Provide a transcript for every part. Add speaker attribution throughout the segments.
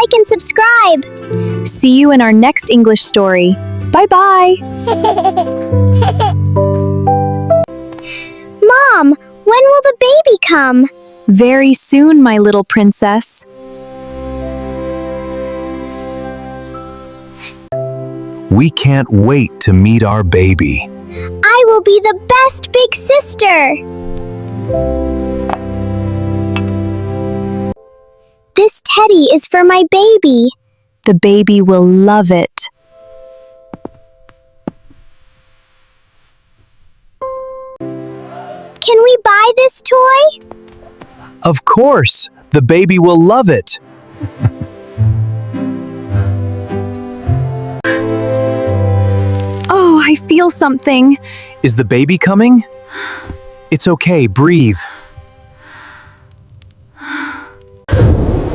Speaker 1: like and subscribe.
Speaker 2: See you in our next English story. Bye-bye.
Speaker 1: Mom, when will the baby come?
Speaker 2: Very soon, my little princess.
Speaker 3: We can't wait to meet our baby.
Speaker 1: I will be the best big sister. This teddy is for my baby.
Speaker 2: The baby will love it.
Speaker 1: Can we buy this toy?
Speaker 3: Of course, the baby will love it.
Speaker 2: Oh, I feel something.
Speaker 3: Is the baby coming? It's okay, breathe.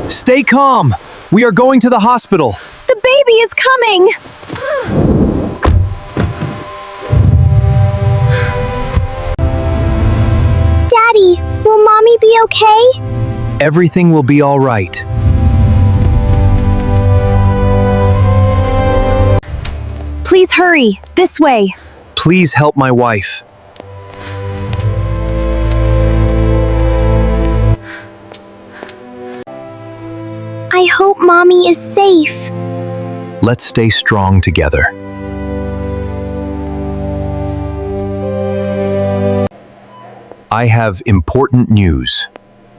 Speaker 3: Stay calm. We are going to the hospital.
Speaker 2: The baby is coming.
Speaker 1: Daddy, will Mommy be okay?
Speaker 3: Everything will be all right.
Speaker 2: Please hurry. This way.
Speaker 3: Please help my wife.
Speaker 1: I hope Mommy is safe.
Speaker 3: Let's stay strong together. I have important news.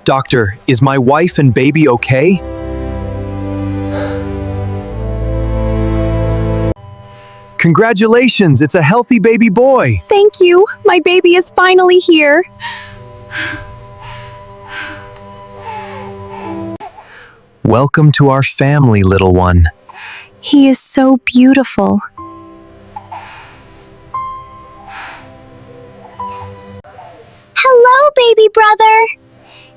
Speaker 3: Doctor, is my wife and baby okay? Congratulations, it's a healthy baby boy.
Speaker 2: Thank you. My baby is finally here.
Speaker 3: Welcome to our family, little one.
Speaker 2: He is so beautiful.
Speaker 1: Hello, baby brother.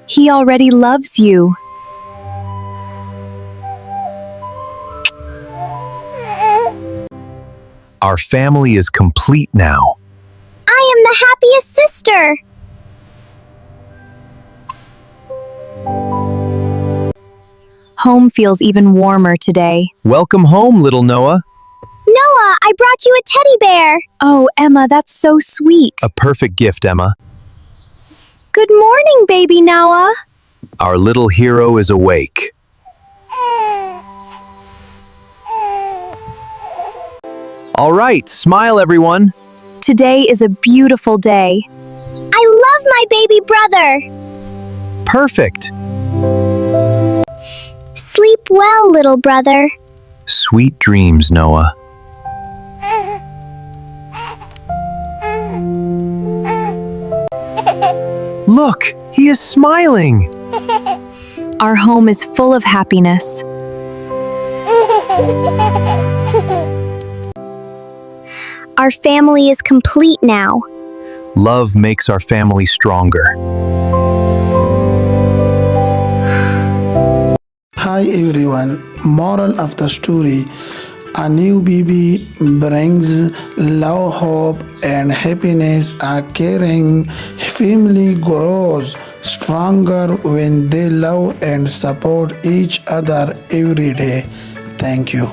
Speaker 2: He already loves you.
Speaker 3: Our family is complete now.
Speaker 1: I am the happiest sister.
Speaker 2: Home feels even warmer today.
Speaker 3: Welcome home, little Noah.
Speaker 1: Noah, I brought you a teddy bear.
Speaker 2: Oh, Emma, that's so sweet.
Speaker 3: A perfect gift, Emma.
Speaker 2: Good morning, baby Noah.
Speaker 3: Our little hero is awake. All right, smile, everyone.
Speaker 2: Today is a beautiful day.
Speaker 1: I love my baby brother.
Speaker 3: Perfect.
Speaker 1: Sleep well, little brother.
Speaker 3: Sweet dreams, Noah. Look, he is smiling.
Speaker 2: Our home is full of happiness.
Speaker 1: Our family is complete now.
Speaker 3: Love makes our family stronger.
Speaker 4: Hi everyone, moral of the story. A new baby brings love, hope and happiness. A caring family grows stronger when they love and support each other every day. Thank you.